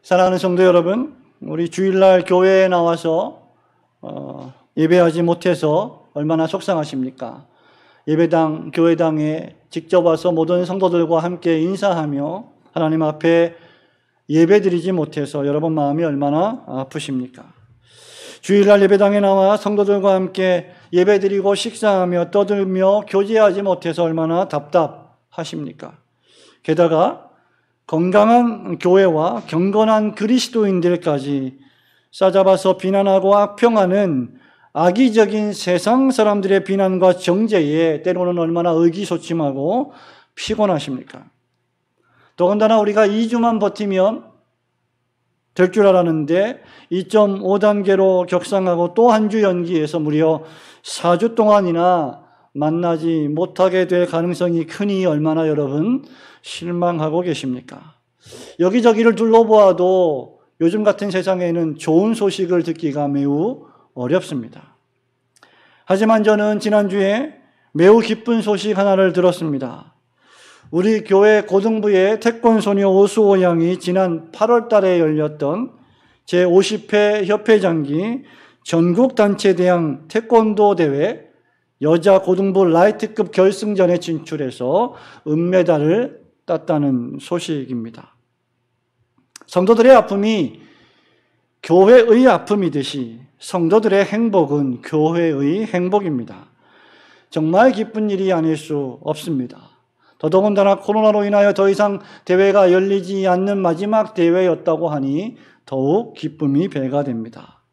사랑하는 성도 여러분, 우리 주일날 교회에 나와서 예배하지 못해서 얼마나 속상하십니까? 예배당, 교회당에 직접 와서 모든 성도들과 함께 인사하며 하나님 앞에 예배드리지 못해서 여러분 마음이 얼마나 아프십니까? 주일날 예배당에 나와 성도들과 함께 예배드리고 식사하며 떠들며 교제하지 못해서 얼마나 답답하십니까? 게다가 건강한 교회와 경건한 그리스도인들까지 싸잡아서 비난하고 악평하는 악의적인 세상 사람들의 비난과 정죄에 때로는 얼마나 의기소침하고 피곤하십니까? 더군다나 우리가 2주만 버티면 될 줄 알았는데 2.5단계로 격상하고 또 한 주 연기해서 무려 4주 동안이나 만나지 못하게 될 가능성이 크니 얼마나 여러분 실망하고 계십니까? 여기저기를 둘러보아도 요즘 같은 세상에는 좋은 소식을 듣기가 매우 어렵습니다. 하지만 저는 지난주에 매우 기쁜 소식 하나를 들었습니다. 우리 교회 고등부의 태권소녀 오수호 양이 지난 8월 달에 열렸던 제50회 협회장기 전국단체대항 태권도 대회 여자 고등부 라이트급 결승전에 진출해서 은메달을 땄다는 소식입니다. 성도들의 아픔이 교회의 아픔이듯이 성도들의 행복은 교회의 행복입니다. 정말 기쁜 일이 아닐 수 없습니다. 더더군다나 코로나로 인하여 더 이상 대회가 열리지 않는 마지막 대회였다고 하니 더욱 기쁨이 배가 됩니다.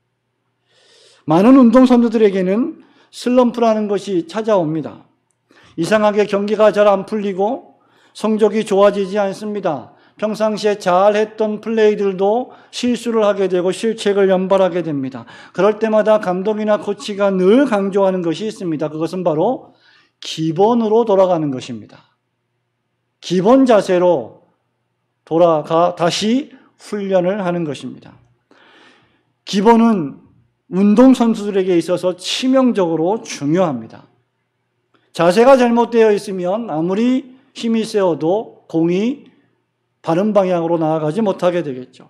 많은 운동선수들에게는 슬럼프라는 것이 찾아옵니다. 이상하게 경기가 잘 안 풀리고 성적이 좋아지지 않습니다. 평상시에 잘했던 플레이들도 실수를 하게 되고 실책을 연발하게 됩니다. 그럴 때마다 감독이나 코치가 늘 강조하는 것이 있습니다. 그것은 바로 기본으로 돌아가는 것입니다. 기본 자세로 돌아가 다시 훈련을 하는 것입니다. 기본은 운동선수들에게 있어서 치명적으로 중요합니다. 자세가 잘못되어 있으면 아무리 힘이 세어도 공이 바른 방향으로 나아가지 못하게 되겠죠.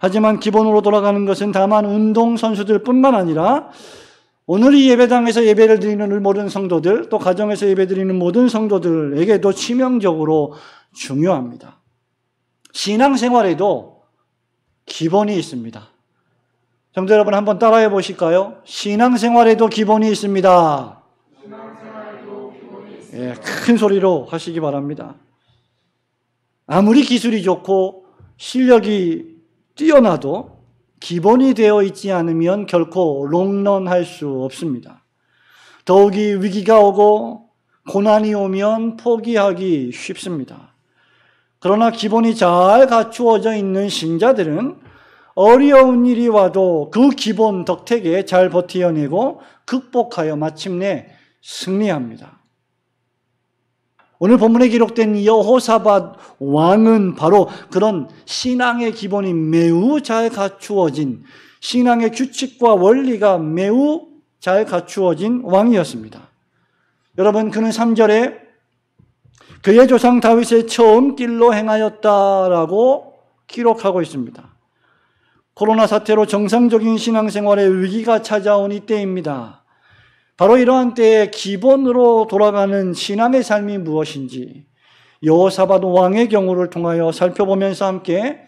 하지만 기본으로 돌아가는 것은 다만 운동선수들 뿐만 아니라 오늘 이 예배당에서 예배를 드리는 모든 성도들, 또 가정에서 예배 드리는 모든 성도들에게도 치명적으로 중요합니다. 신앙생활에도 기본이 있습니다. 성도 여러분 한번 따라해 보실까요? 신앙생활에도 기본이 있습니다. 예, 큰 소리로 하시기 바랍니다. 아무리 기술이 좋고 실력이 뛰어나도 기본이 되어 있지 않으면 결코 롱런할 수 없습니다. 더욱이 위기가 오고 고난이 오면 포기하기 쉽습니다. 그러나 기본이 잘 갖추어져 있는 신자들은 어려운 일이 와도 그 기본 덕택에 잘 버텨내고 극복하여 마침내 승리합니다. 오늘 본문에 기록된 여호사밧 왕은 바로 그런 신앙의 기본이 매우 잘 갖추어진, 신앙의 규칙과 원리가 매우 잘 갖추어진 왕이었습니다. 여러분, 그는 3절에 그의 조상 다윗의 처음 길로 행하였다라고 기록하고 있습니다. 코로나 사태로 정상적인 신앙생활에 위기가 찾아온 이때입니다. 바로 이러한 때에 기본으로 돌아가는 신앙의 삶이 무엇인지 여호사밧 왕의 경우를 통하여 살펴보면서 함께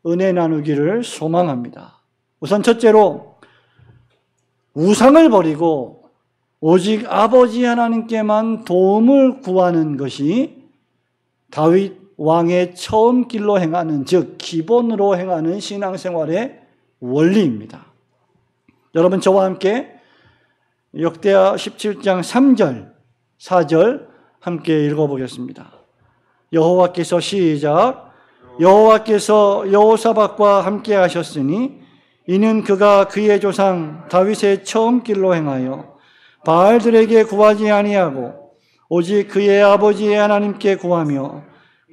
은혜 나누기를 소망합니다. 우선 첫째로 우상을 버리고 오직 아버지 하나님께만 도움을 구하는 것이 다윗 왕의 처음 길로 행하는, 즉 기본으로 행하는 신앙생활의 원리입니다. 여러분 저와 함께 역대하 17장 3절, 4절 함께 읽어보겠습니다. 여호와께서 시작. 여호와께서 여호사밧과 함께 하셨으니 이는 그가 그의 조상 다윗의 처음 길로 행하여 바알들에게 구하지 아니하고 오직 그의 아버지의 하나님께 구하며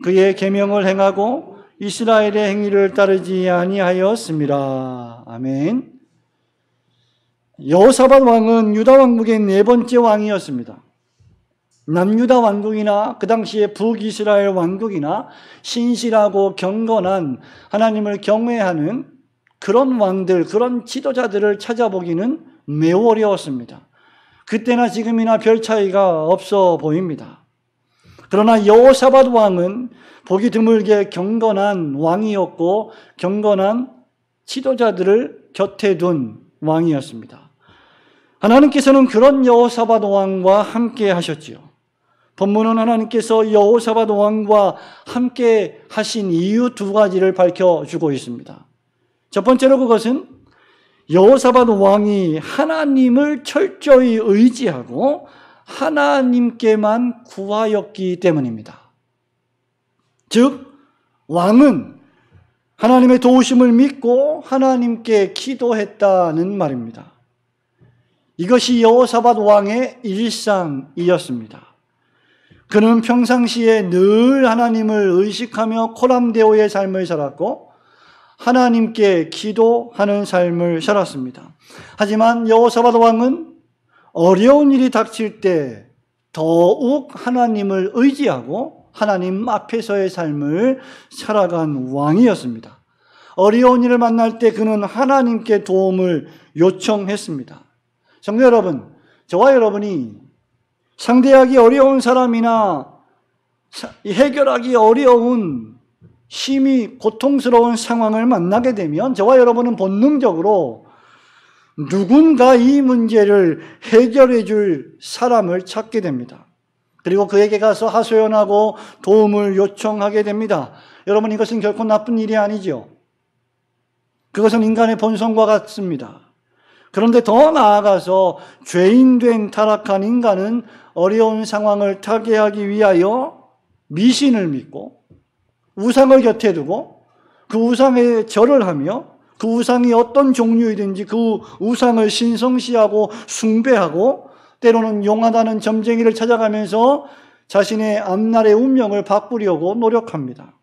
그의 계명을 행하고 이스라엘의 행위를 따르지 아니하였습니다. 아멘. 여호사밧 왕은 유다 왕국의 네 번째 왕이었습니다. 남유다 왕국이나 그 당시에 북이스라엘 왕국이나 신실하고 경건한 하나님을 경외하는 그런 왕들, 그런 지도자들을 찾아보기는 매우 어려웠습니다. 그때나 지금이나 별 차이가 없어 보입니다. 그러나 여호사밧 왕은 보기 드물게 경건한 왕이었고 경건한 지도자들을 곁에 둔 왕이었습니다. 하나님께서는 그런 여호사밧 왕과 함께 하셨지요. 본문은 하나님께서 여호사밧 왕과 함께 하신 이유 두 가지를 밝혀주고 있습니다. 첫 번째로 그것은 여호사밧 왕이 하나님을 철저히 의지하고 하나님께만 구하였기 때문입니다. 즉 왕은 하나님의 도우심을 믿고 하나님께 기도했다는 말입니다. 이것이 여호사밧 왕의 일상이었습니다. 그는 평상시에 늘 하나님을 의식하며 코람데오의 삶을 살았고 하나님께 기도하는 삶을 살았습니다. 하지만 여호사밧 왕은 어려운 일이 닥칠 때 더욱 하나님을 의지하고 하나님 앞에서의 삶을 살아간 왕이었습니다. 어려운 일을 만날 때 그는 하나님께 도움을 요청했습니다. 성도 여러분, 저와 여러분이 상대하기 어려운 사람이나 해결하기 어려운 심히 고통스러운 상황을 만나게 되면 저와 여러분은 본능적으로 누군가 이 문제를 해결해 줄 사람을 찾게 됩니다. 그리고 그에게 가서 하소연하고 도움을 요청하게 됩니다. 여러분, 이것은 결코 나쁜 일이 아니죠. 그것은 인간의 본성과 같습니다. 그런데 더 나아가서 죄인된 타락한 인간은 어려운 상황을 타개하기 위하여 미신을 믿고 우상을 곁에 두고 그 우상에 절을 하며 그 우상이 어떤 종류이든지 그 우상을 신성시하고 숭배하고 때로는 용하다는 점쟁이를 찾아가면서 자신의 앞날의 운명을 바꾸려고 노력합니다.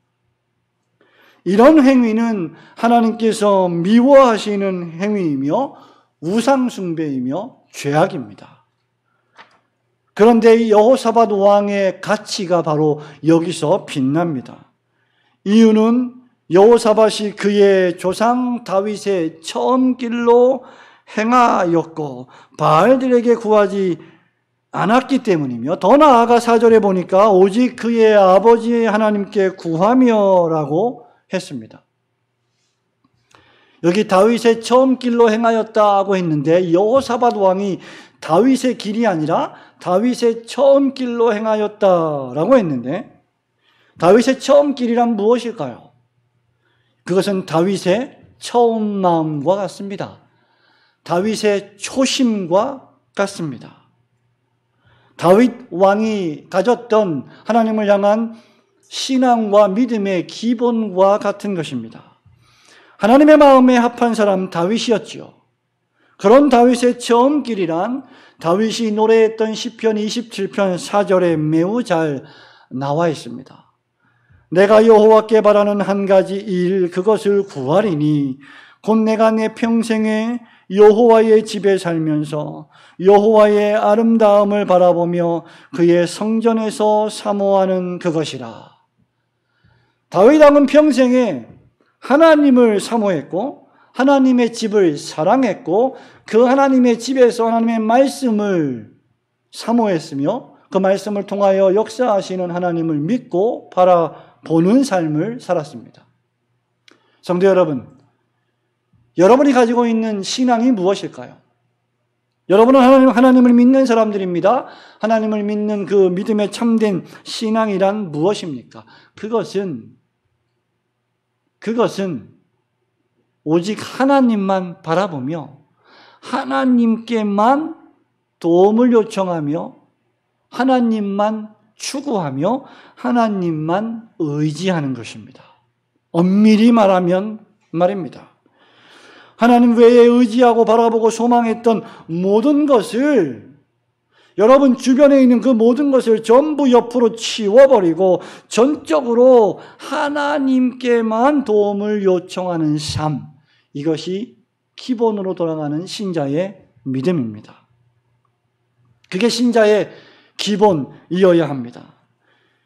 이런 행위는 하나님께서 미워하시는 행위이며 우상숭배이며 죄악입니다. 그런데 이 여호사밧 왕의 가치가 바로 여기서 빛납니다. 이유는 여호사밧이 그의 조상 다윗의 처음 길로 행하였고 바알들에게 구하지 않았기 때문이며, 더 나아가 4절에 보니까 오직 그의 아버지 하나님께 구하며라고 했습니다. 여기 다윗의 처음 길로 행하였다고 했는데 여호사밧 왕이 다윗의 길이 아니라 다윗의 처음 길로 행하였다라고 했는데, 다윗의 처음 길이란 무엇일까요? 그것은 다윗의 처음 마음과 같습니다. 다윗의 초심과 같습니다. 다윗 왕이 가졌던 하나님을 향한 신앙과 믿음의 기본과 같은 것입니다. 하나님의 마음에 합한 사람 다윗이었지요. 그런 다윗의 처음 길이란 다윗이 노래했던 시편 27편 4절에 매우 잘 나와 있습니다. 내가 여호와께 바라는 한 가지 일, 그것을 구하리니 곧 내가 내 평생에 여호와의 집에 살면서 여호와의 아름다움을 바라보며 그의 성전에서 사모하는 그것이라. 다윗 왕은 평생에 하나님을 사모했고 하나님의 집을 사랑했고 그 하나님의 집에서 하나님의 말씀을 사모했으며 그 말씀을 통하여 역사하시는 하나님을 믿고 바라보는 삶을 살았습니다. 성도 여러분, 여러분이 가지고 있는 신앙이 무엇일까요? 여러분은 하나님을 믿는 사람들입니다. 하나님을 믿는 그 믿음에 참된 신앙이란 무엇입니까? 그것은 오직 하나님만 바라보며 하나님께만 도움을 요청하며 하나님만 추구하며 하나님만 의지하는 것입니다. 엄밀히 말하면 말입니다. 하나님 외에 의지하고 바라보고 소망했던 모든 것을, 여러분 주변에 있는 그 모든 것을 전부 옆으로 치워버리고 전적으로 하나님께만 도움을 요청하는 삶, 이것이 기본으로 돌아가는 신자의 믿음입니다. 그게 신자의 기본이어야 합니다.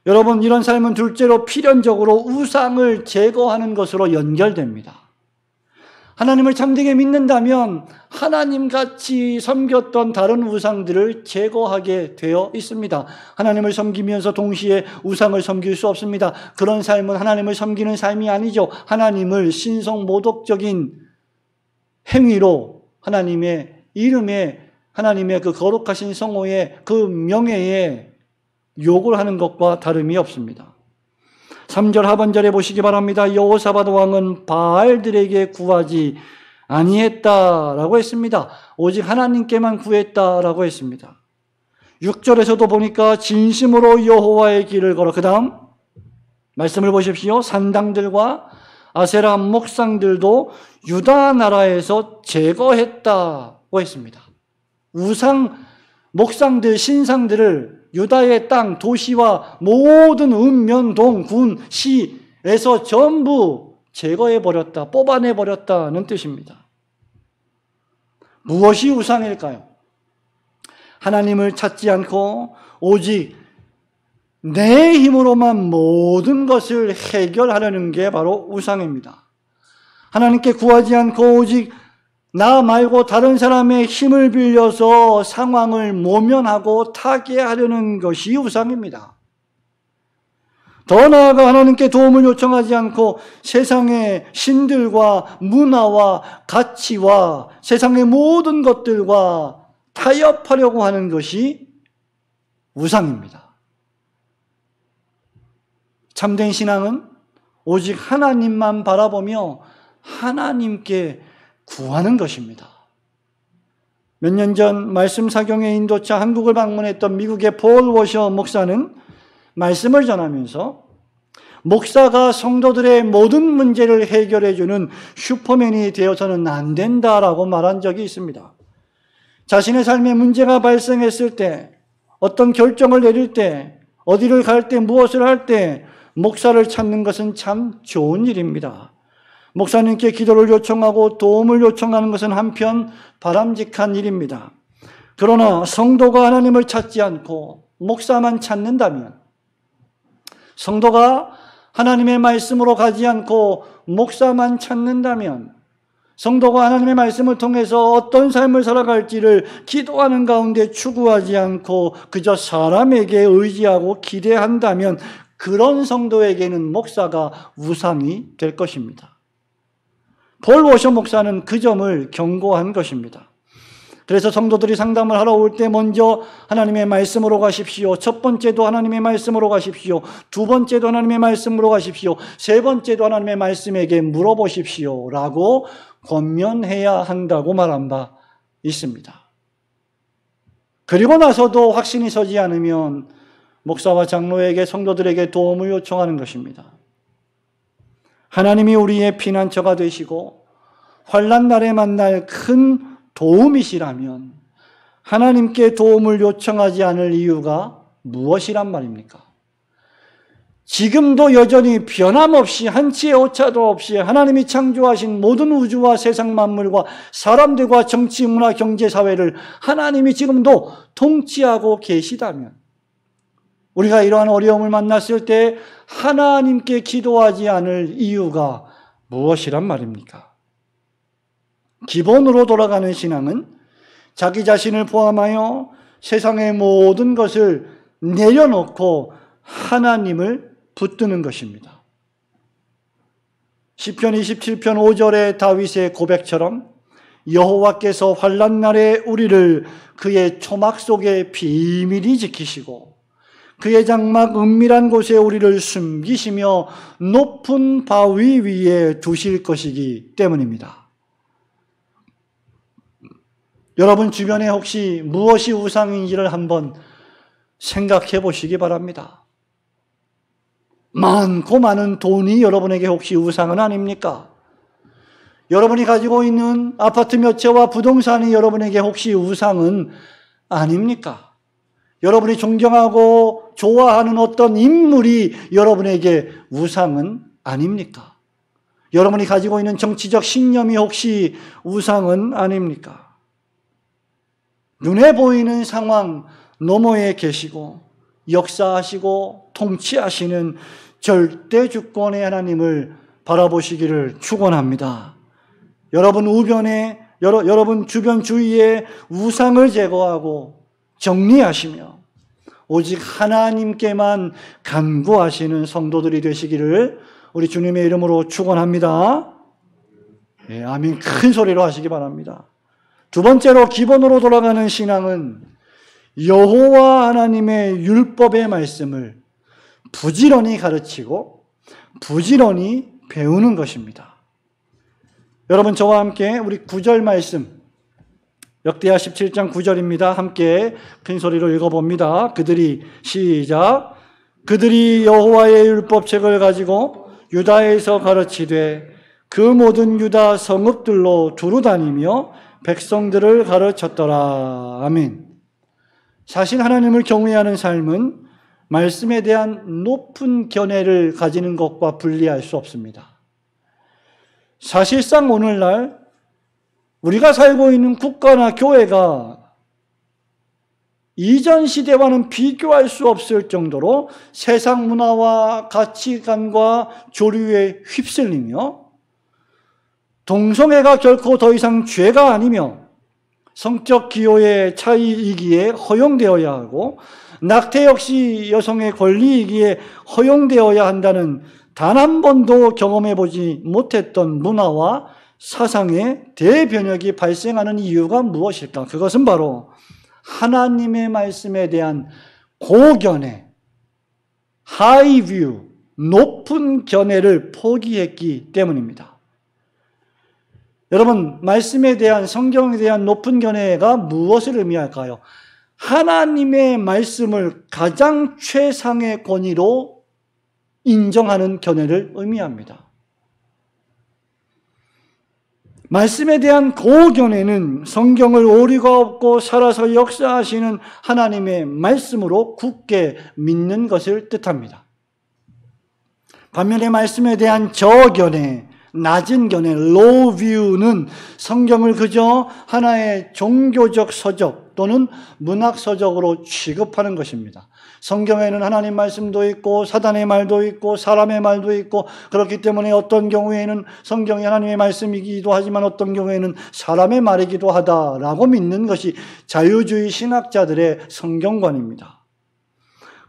여러분, 이런 삶은 둘째로 필연적으로 우상을 제거하는 것으로 연결됩니다. 하나님을 참되게 믿는다면 하나님같이 섬겼던 다른 우상들을 제거하게 되어 있습니다. 하나님을 섬기면서 동시에 우상을 섬길 수 없습니다. 그런 삶은 하나님을 섬기는 삶이 아니죠. 하나님을 신성모독적인 행위로 하나님의 이름에, 하나님의 그 거룩하신 성호에, 그 명예에 욕을 하는 것과 다름이 없습니다. 3절 하반절에 보시기 바랍니다. 여호사밧 왕은 바알들에게 구하지 아니했다라고 했습니다. 오직 하나님께만 구했다라고 했습니다. 6절에서도 보니까 진심으로 여호와의 길을 걸어, 그 다음 말씀을 보십시오. 산당들과 아세라 목상들도 유다 나라에서 제거했다고 했습니다. 우상 목상들, 신상들을 유다의 땅, 도시와 모든 읍면동, 군, 시에서 전부 제거해버렸다, 뽑아내버렸다는 뜻입니다. 무엇이 우상일까요? 하나님을 찾지 않고 오직 내 힘으로만 모든 것을 해결하려는 게 바로 우상입니다. 하나님께 구하지 않고 오직 나 말고 다른 사람의 힘을 빌려서 상황을 모면하고 타개하려는 것이 우상입니다. 더 나아가 하나님께 도움을 요청하지 않고 세상의 신들과 문화와 가치와 세상의 모든 것들과 타협하려고 하는 것이 우상입니다. 참된 신앙은 오직 하나님만 바라보며 하나님께 구하는 것입니다. 몇 년 전 말씀 사경의 인도차 한국을 방문했던 미국의 폴 워셔 목사는 말씀을 전하면서 목사가 성도들의 모든 문제를 해결해주는 슈퍼맨이 되어서는 안 된다라고 말한 적이 있습니다. 자신의 삶에 문제가 발생했을 때, 어떤 결정을 내릴 때, 어디를 갈 때, 무엇을 할 때 목사를 찾는 것은 참 좋은 일입니다. 목사님께 기도를 요청하고 도움을 요청하는 것은 한편 바람직한 일입니다. 그러나 성도가 하나님을 찾지 않고 목사만 찾는다면, 성도가 하나님의 말씀으로 가지 않고 목사만 찾는다면, 성도가 하나님의 말씀을 통해서 어떤 삶을 살아갈지를 기도하는 가운데 추구하지 않고 그저 사람에게 의지하고 기대한다면 그런 성도에게는 목사가 우상이 될 것입니다. 폴 워셔 목사는 그 점을 경고한 것입니다. 그래서 성도들이 상담을 하러 올 때 먼저 하나님의 말씀으로 가십시오. 첫 번째도 하나님의 말씀으로 가십시오. 두 번째도 하나님의 말씀으로 가십시오. 세 번째도 하나님의 말씀에게 물어보십시오. 라고 권면해야 한다고 말한 바 있습니다. 그리고 나서도 확신이 서지 않으면 목사와 장로에게, 성도들에게 도움을 요청하는 것입니다. 하나님이 우리의 피난처가 되시고 환난 날에 만날 큰 도움이시라면 하나님께 도움을 요청하지 않을 이유가 무엇이란 말입니까? 지금도 여전히 변함없이 한치의 오차도 없이 하나님이 창조하신 모든 우주와 세상 만물과 사람들과 정치, 문화, 경제, 사회를 하나님이 지금도 통치하고 계시다면 우리가 이러한 어려움을 만났을 때 하나님께 기도하지 않을 이유가 무엇이란 말입니까? 기본으로 돌아가는 신앙은 자기 자신을 포함하여 세상의 모든 것을 내려놓고 하나님을 붙드는 것입니다. 시편 27편 5절의 다윗의 고백처럼 여호와께서 환난 날에 우리를 그의 초막 속에 비밀히 지키시고 그의 장막 은밀한 곳에 우리를 숨기시며 높은 바위 위에 두실 것이기 때문입니다. 여러분 주변에 혹시 무엇이 우상인지를 한번 생각해 보시기 바랍니다. 많고 많은 돈이 여러분에게 혹시 우상은 아닙니까? 여러분이 가지고 있는 아파트 몇 채와 부동산이 여러분에게 혹시 우상은 아닙니까? 여러분이 존경하고 좋아하는 어떤 인물이 여러분에게 우상은 아닙니까? 여러분이 가지고 있는 정치적 신념이 혹시 우상은 아닙니까? 눈에 보이는 상황, 너머에 계시고 역사하시고 통치하시는 절대 주권의 하나님을 바라보시기를 축원합니다. 여러분 우변에 여러분 주변 주위에 우상을 제거하고 정리하시며 오직 하나님께만 간구하시는 성도들이 되시기를 우리 주님의 이름으로 축원합니다. 예, 아멘. 큰 소리로 하시기 바랍니다. 두 번째로 기본으로 돌아가는 신앙은 여호와 하나님의 율법의 말씀을 부지런히 가르치고 부지런히 배우는 것입니다. 여러분 저와 함께 우리 9절 말씀 역대하 17장 9절입니다. 함께 큰 소리로 읽어봅니다. 시작. 그들이 여호와의 율법책을 가지고 유다에서 가르치되 그 모든 유다 성읍들로 두루 다니며 백성들을 가르쳤더라. 아멘. 사실 하나님을 경외하는 삶은 말씀에 대한 높은 견해를 가지는 것과 분리할 수 없습니다. 사실상 오늘날 우리가 살고 있는 국가나 교회가 이전 시대와는 비교할 수 없을 정도로 세상 문화와 가치관과 조류에 휩쓸리며 동성애가 결코 더 이상 죄가 아니며 성적 기호의 차이이기에 허용되어야 하고 낙태 역시 여성의 권리이기에 허용되어야 한다는 단 한 번도 경험해보지 못했던 문화와 사상의 대변혁이 발생하는 이유가 무엇일까? 그것은 바로 하나님의 말씀에 대한 고견해, high view, 높은 견해를 포기했기 때문입니다. 여러분, 말씀에 대한, 성경에 대한 높은 견해가 무엇을 의미할까요? 하나님의 말씀을 가장 최상의 권위로 인정하는 견해를 의미합니다. 말씀에 대한 고견해는 성경을 오류가 없고 살아서 역사하시는 하나님의 말씀으로 굳게 믿는 것을 뜻합니다. 반면에 말씀에 대한 저견해, 낮은 견해, low view는 성경을 그저 하나의 종교적 서적 또는 문학 서적으로 취급하는 것입니다. 성경에는 하나님 말씀도 있고 사단의 말도 있고 사람의 말도 있고 그렇기 때문에 어떤 경우에는 성경이 하나님의 말씀이기도 하지만 어떤 경우에는 사람의 말이기도 하다라고 믿는 것이 자유주의 신학자들의 성경관입니다.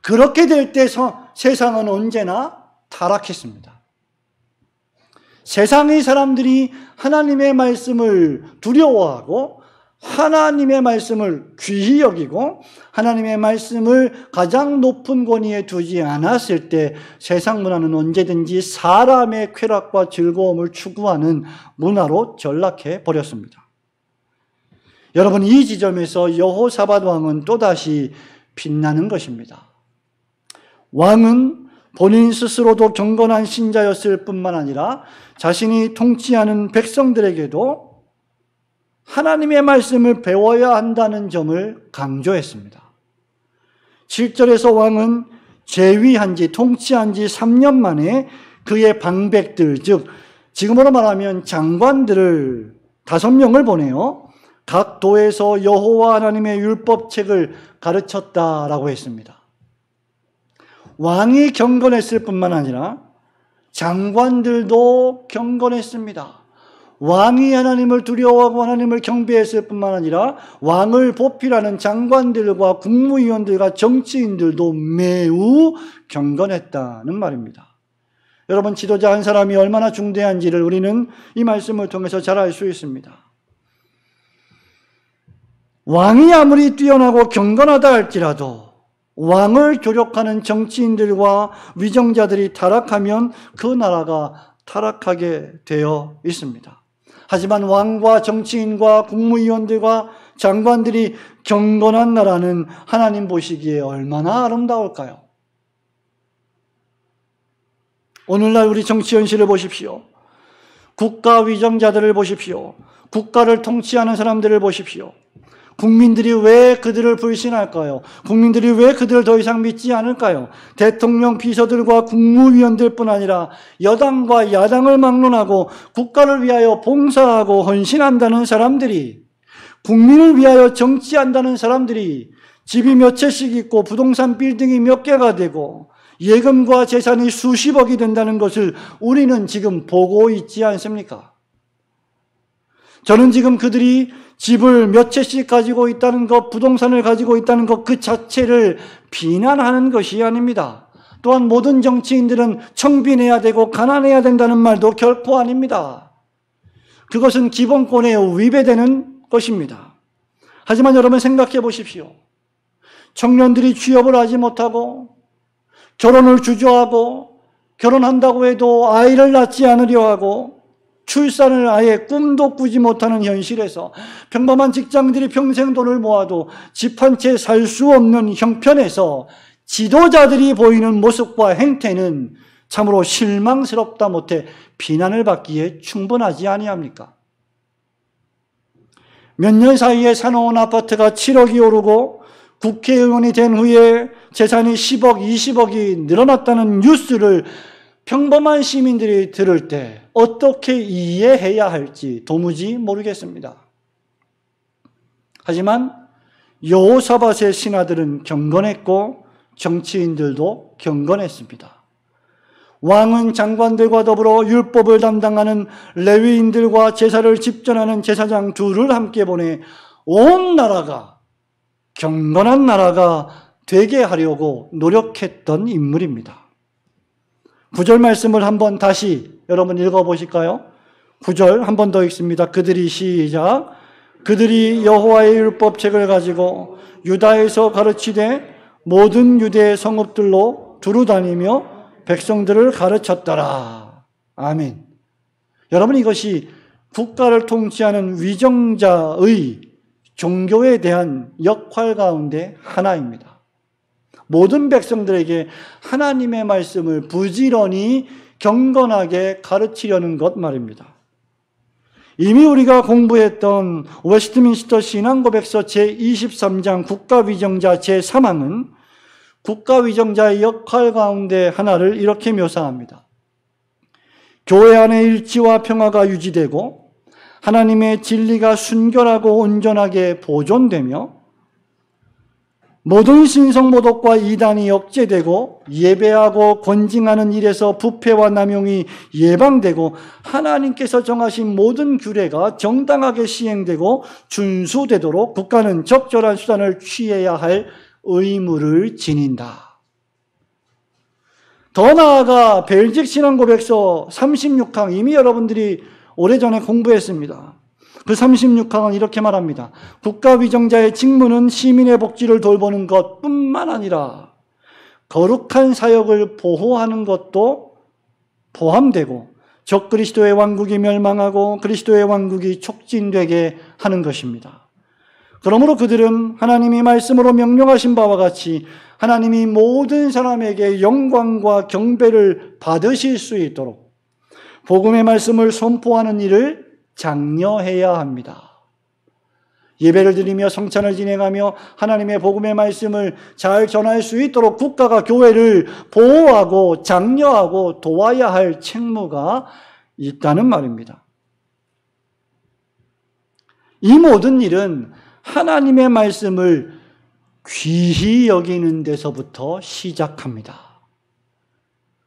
그렇게 될 때 세상은 언제나 타락했습니다. 세상의 사람들이 하나님의 말씀을 두려워하고 하나님의 말씀을 귀히 여기고 하나님의 말씀을 가장 높은 권위에 두지 않았을 때 세상 문화는 언제든지 사람의 쾌락과 즐거움을 추구하는 문화로 전락해 버렸습니다. 여러분, 이 지점에서 여호사밧 왕은 또다시 빛나는 것입니다. 왕은 본인 스스로도 경건한 신자였을 뿐만 아니라 자신이 통치하는 백성들에게도 하나님의 말씀을 배워야 한다는 점을 강조했습니다. 7절에서 왕은 재위한 지, 통치한 지 3년 만에 그의 방백들, 즉 지금으로 말하면 장관들을 5명을 보내어 각 도에서 여호와 하나님의 율법책을 가르쳤다라고 했습니다. 왕이 경건했을 뿐만 아니라 장관들도 경건했습니다. 왕이 하나님을 두려워하고 하나님을 경배했을 뿐만 아니라 왕을 보필하는 장관들과 국무위원들과 정치인들도 매우 경건했다는 말입니다. 여러분, 지도자 한 사람이 얼마나 중대한지를 우리는 이 말씀을 통해서 잘 알 수 있습니다. 왕이 아무리 뛰어나고 경건하다 할지라도 왕을 조력하는 정치인들과 위정자들이 타락하면 그 나라가 타락하게 되어 있습니다. 하지만 왕과 정치인과 국무위원들과 장관들이 경건한 나라는 하나님 보시기에 얼마나 아름다울까요? 오늘날 우리 정치 현실을 보십시오. 국가 위정자들을 보십시오. 국가를 통치하는 사람들을 보십시오. 국민들이 왜 그들을 불신할까요? 국민들이 왜 그들을 더 이상 믿지 않을까요? 대통령 비서들과 국무위원들뿐 아니라 여당과 야당을 막론하고 국가를 위하여 봉사하고 헌신한다는 사람들이, 국민을 위하여 정치한다는 사람들이 집이 몇 채씩 있고 부동산 빌딩이 몇 개가 되고 예금과 재산이 수십억이 된다는 것을 우리는 지금 보고 있지 않습니까? 저는 지금 그들이 집을 몇 채씩 가지고 있다는 것, 부동산을 가지고 있다는 것 그 자체를 비난하는 것이 아닙니다. 또한 모든 정치인들은 청빈해야 되고 가난해야 된다는 말도 결코 아닙니다. 그것은 기본권에 위배되는 것입니다. 하지만 여러분 생각해 보십시오. 청년들이 취업을 하지 못하고 결혼을 주저하고 결혼한다고 해도 아이를 낳지 않으려 하고 출산을 아예 꿈도 꾸지 못하는 현실에서 평범한 직장인들이 평생 돈을 모아도 집 한 채 살 수 없는 형편에서 지도자들이 보이는 모습과 행태는 참으로 실망스럽다 못해 비난을 받기에 충분하지 아니합니까? 몇 년 사이에 사놓은 아파트가 7억이 오르고 국회의원이 된 후에 재산이 10억, 20억이 늘어났다는 뉴스를 평범한 시민들이 들을 때 어떻게 이해해야 할지 도무지 모르겠습니다. 하지만 여호사밧의 신하들은 경건했고 정치인들도 경건했습니다. 왕은 장관들과 더불어 율법을 담당하는 레위인들과 제사를 집전하는 제사장 둘을 함께 보내 온 나라가 경건한 나라가 되게 하려고 노력했던 인물입니다. 9절 말씀을 한번 다시 여러분 읽어보실까요? 9절 한 번 더 읽습니다. 그들이 시작. 그들이 여호와의 율법책을 가지고 유다에서 가르치되 모든 유대 성읍들로 두루 다니며 백성들을 가르쳤더라. 아멘. 여러분 이것이 국가를 통치하는 위정자의 종교에 대한 역할 가운데 하나입니다. 모든 백성들에게 하나님의 말씀을 부지런히 경건하게 가르치려는 것 말입니다. 이미 우리가 공부했던 웨스트민스터 신앙고백서 제23장 국가위정자 제3항은 국가위정자의 역할 가운데 하나를 이렇게 묘사합니다. 교회 안에 일치와 평화가 유지되고 하나님의 진리가 순결하고 온전하게 보존되며 모든 신성모독과 이단이 억제되고 예배하고 권징하는 일에서 부패와 남용이 예방되고 하나님께서 정하신 모든 규례가 정당하게 시행되고 준수되도록 국가는 적절한 수단을 취해야 할 의무를 지닌다. 더 나아가 벨직 신앙고백서 36항 이미 여러분들이 오래전에 공부했습니다. 그 36항은 이렇게 말합니다. 국가위정자의 직무는 시민의 복지를 돌보는 것뿐만 아니라 거룩한 사역을 보호하는 것도 포함되고 적그리스도의 왕국이 멸망하고 그리스도의 왕국이 촉진되게 하는 것입니다. 그러므로 그들은 하나님이 말씀으로 명령하신 바와 같이 하나님이 모든 사람에게 영광과 경배를 받으실 수 있도록 복음의 말씀을 선포하는 일을 장려해야 합니다. 예배를 드리며 성찬을 진행하며 하나님의 복음의 말씀을 잘 전할 수 있도록 국가가 교회를 보호하고 장려하고 도와야 할 책무가 있다는 말입니다. 이 모든 일은 하나님의 말씀을 귀히 여기는 데서부터 시작합니다.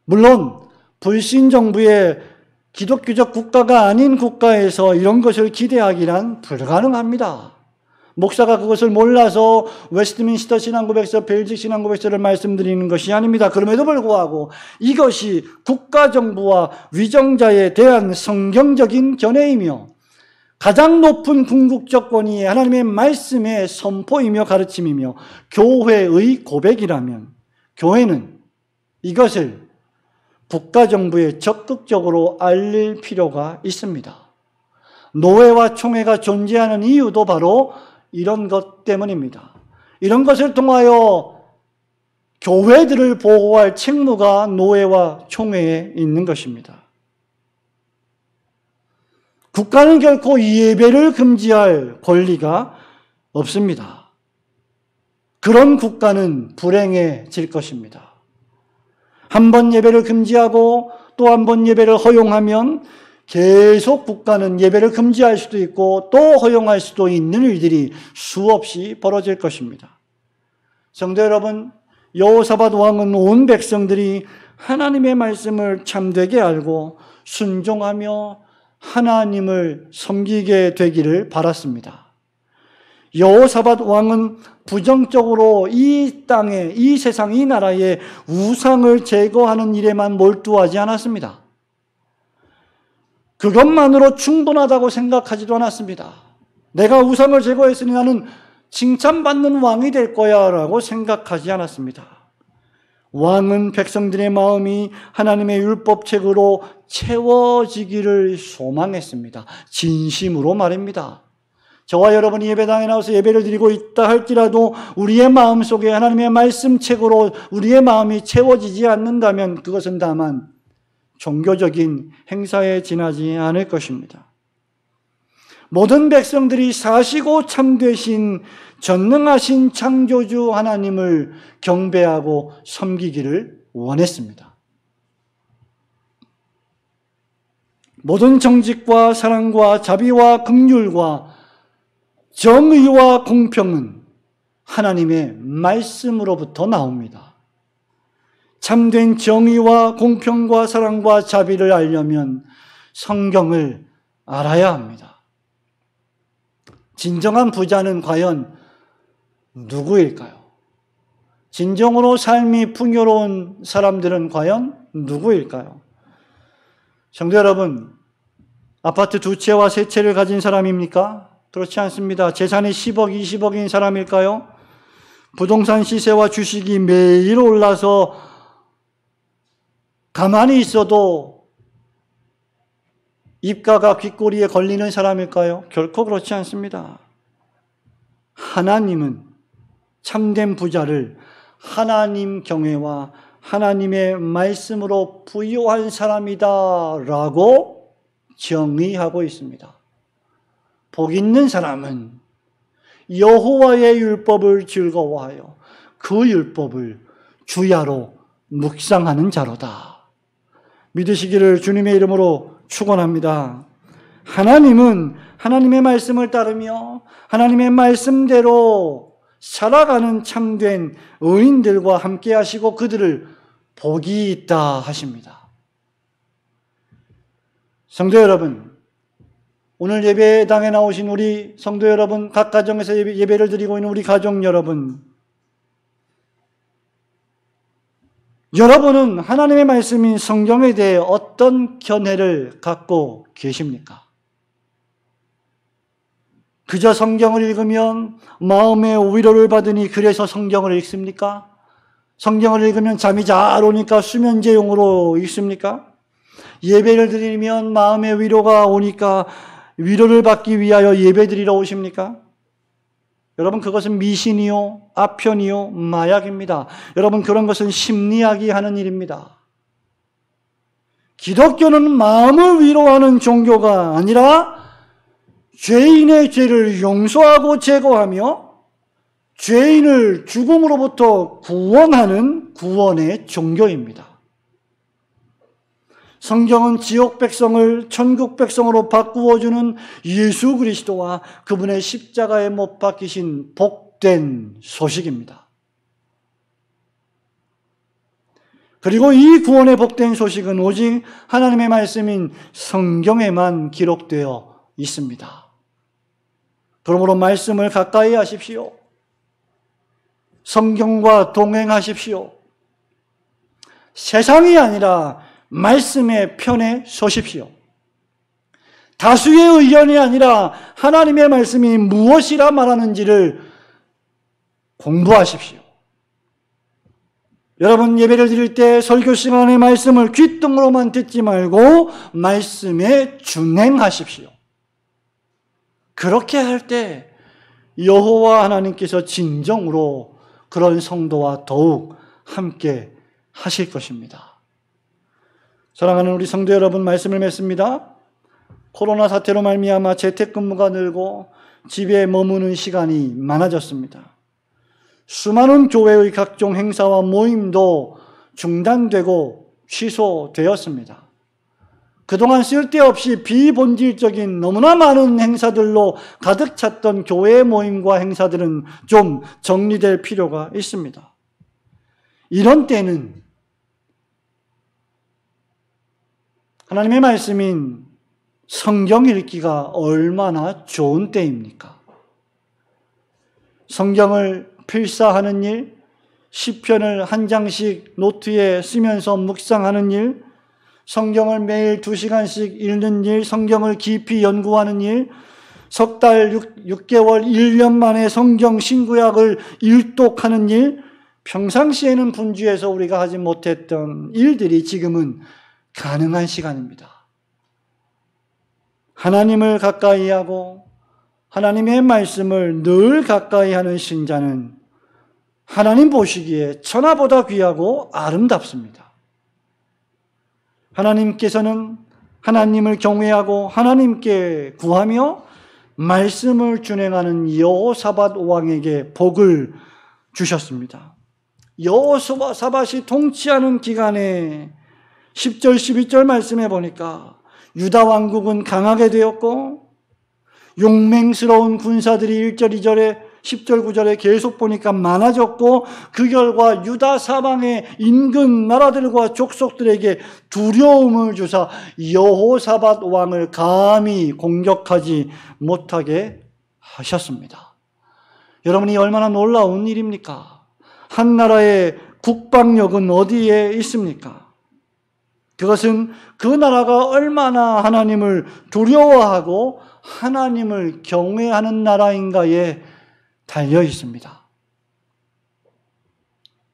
물론 불신 정부의 기독교적 국가가 아닌 국가에서 이런 것을 기대하기란 불가능합니다. 목사가 그것을 몰라서 웨스트민스터 신앙고백서, 벨직 신앙고백서를 말씀드리는 것이 아닙니다. 그럼에도 불구하고 이것이 국가정부와 위정자에 대한 성경적인 견해이며 가장 높은 궁극적 권위의 하나님의 말씀의 선포이며 가르침이며 교회의 고백이라면 교회는 이것을 국가정부에 적극적으로 알릴 필요가 있습니다. 노회와 총회가 존재하는 이유도 바로 이런 것 때문입니다. 이런 것을 통하여 교회들을 보호할 책무가 노회와 총회에 있는 것입니다. 국가는 결코 예배를 금지할 권리가 없습니다. 그런 국가는 불행해질 것입니다. 한 번 예배를 금지하고 또 한 번 예배를 허용하면 계속 국가는 예배를 금지할 수도 있고 또 허용할 수도 있는 일들이 수없이 벌어질 것입니다. 성도 여러분, 여호사밧 왕은 온 백성들이 하나님의 말씀을 참되게 알고 순종하며 하나님을 섬기게 되기를 바랐습니다. 여호사밧 왕은 부정적으로 이 땅에, 이 세상, 이 나라에 우상을 제거하는 일에만 몰두하지 않았습니다. 그것만으로 충분하다고 생각하지도 않았습니다. 내가 우상을 제거했으니 나는 칭찬받는 왕이 될 거야 라고 생각하지 않았습니다. 왕은 백성들의 마음이 하나님의 율법책으로 채워지기를 소망했습니다. 진심으로 말입니다. 저와 여러분이 예배당에 나와서 예배를 드리고 있다 할지라도 우리의 마음속에 하나님의 말씀책으로 우리의 마음이 채워지지 않는다면 그것은 다만 종교적인 행사에 지나지 않을 것입니다. 모든 백성들이 사시고 참되신 전능하신 창조주 하나님을 경배하고 섬기기를 원했습니다. 모든 정직과 사랑과 자비와 긍휼과 정의와 공평은 하나님의 말씀으로부터 나옵니다. 참된 정의와 공평과 사랑과 자비를 알려면 성경을 알아야 합니다. 진정한 부자는 과연 누구일까요? 진정으로 삶이 풍요로운 사람들은 과연 누구일까요? 성도 여러분, 아파트 2채와 3채를 가진 사람입니까? 그렇지 않습니다. 재산이 10억, 20억인 사람일까요? 부동산 시세와 주식이 매일 올라서 가만히 있어도 입가가 귓꼬리에 걸리는 사람일까요? 결코 그렇지 않습니다. 하나님은 참된 부자를 하나님 경외와 하나님의 말씀으로 부유한 사람이다 라고 정의하고 있습니다. 복 있는 사람은 여호와의 율법을 즐거워하여 그 율법을 주야로 묵상하는 자로다. 믿으시기를 주님의 이름으로 축원합니다. 하나님은 하나님의 말씀을 따르며 하나님의 말씀대로 살아가는 참된 의인들과 함께 하시고 그들을 복이 있다 하십니다. 성도 여러분, 오늘 예배당에 나오신 우리 성도 여러분, 각 가정에서 예배를 드리고 있는 우리 가족 여러분, 여러분은 하나님의 말씀인 성경에 대해 어떤 견해를 갖고 계십니까? 그저 성경을 읽으면 마음의 위로를 받으니 그래서 성경을 읽습니까? 성경을 읽으면 잠이 잘 오니까 수면제용으로 읽습니까? 예배를 드리면 마음의 위로가 오니까 위로를 받기 위하여 예배 드리러 오십니까? 여러분, 그것은 미신이요, 아편이요, 마약입니다. 여러분, 그런 것은 심리학이 하는 일입니다. 기독교는 마음을 위로하는 종교가 아니라 죄인의 죄를 용서하고 제거하며 죄인을 죽음으로부터 구원하는 구원의 종교입니다. 성경은 지옥 백성을 천국 백성으로 바꾸어주는 예수 그리스도와 그분의 십자가에 못 박히신 복된 소식입니다. 그리고 이 구원의 복된 소식은 오직 하나님의 말씀인 성경에만 기록되어 있습니다. 그러므로 말씀을 가까이 하십시오. 성경과 동행하십시오. 세상이 아니라 말씀의 편에 서십시오. 다수의 의견이 아니라 하나님의 말씀이 무엇이라 말하는지를 공부하십시오. 여러분, 예배를 드릴 때 설교 시간의 말씀을 귓등으로만 듣지 말고 말씀에 준행하십시오. 그렇게 할 때 여호와 하나님께서 진정으로 그런 성도와 더욱 함께 하실 것입니다. 사랑하는 우리 성도 여러분, 말씀을 맺습니다. 코로나 사태로 말미암아 재택근무가 늘고 집에 머무는 시간이 많아졌습니다. 수많은 교회의 각종 행사와 모임도 중단되고 취소되었습니다. 그동안 쓸데없이 비본질적인 너무나 많은 행사들로 가득 찼던 교회 모임과 행사들은 좀 정리될 필요가 있습니다. 이런 때는 하나님의 말씀인 성경 읽기가 얼마나 좋은 때입니까? 성경을 필사하는 일, 시편을 한 장씩 노트에 쓰면서 묵상하는 일, 성경을 매일 2시간씩 읽는 일, 성경을 깊이 연구하는 일, 석 달, 6개월, 1년 만에 성경 신구약을 일독하는 일, 평상시에는 분주해서 우리가 하지 못했던 일들이 지금은 가능한 시간입니다. 하나님을 가까이 하고 하나님의 말씀을 늘 가까이 하는 신자는 하나님 보시기에 천하보다 귀하고 아름답습니다. 하나님께서는 하나님을 경외하고 하나님께 구하며 말씀을 준행하는 여호사밧 왕에게 복을 주셨습니다. 여호사밧이 통치하는 기간에 10절, 12절 말씀해 보니까 유다 왕국은 강하게 되었고 용맹스러운 군사들이 1절, 2절에 10절, 9절에 계속 보니까 많아졌고 그 결과 유다 사방의 인근 나라들과 족속들에게 두려움을 주사 여호사밧 왕을 감히 공격하지 못하게 하셨습니다. 여러분이 얼마나 놀라운 일입니까? 한 나라의 국방력은 어디에 있습니까? 그것은 그 나라가 얼마나 하나님을 두려워하고 하나님을 경외하는 나라인가에 달려 있습니다.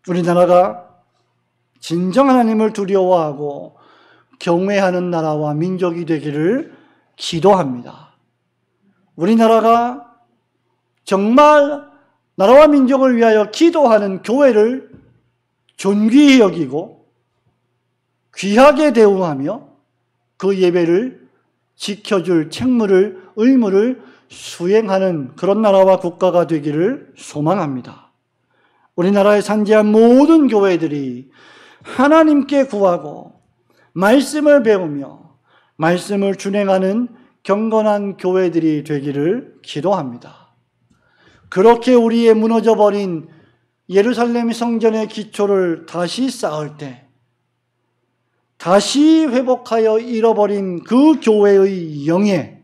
우리나라가 진정 하나님을 두려워하고 경외하는 나라와 민족이 되기를 기도합니다. 우리나라가 정말 나라와 민족을 위하여 기도하는 교회를 존귀히 여기고 귀하게 대우하며 그 예배를 지켜줄 책무를, 의무를 수행하는 그런 나라와 국가가 되기를 소망합니다. 우리나라에 산재한 모든 교회들이 하나님께 구하고 말씀을 배우며 말씀을 준행하는 경건한 교회들이 되기를 기도합니다. 그렇게 우리의 무너져버린 예루살렘 성전의 기초를 다시 쌓을 때 다시 회복하여 잃어버린 그 교회의 영예,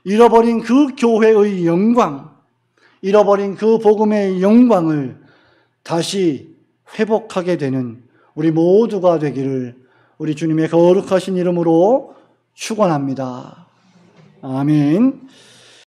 잃어버린 그 교회의 영광, 잃어버린 그 복음의 영광을 다시 회복하게 되는 우리 모두가 되기를 우리 주님의 거룩하신 이름으로 축원합니다. 아멘.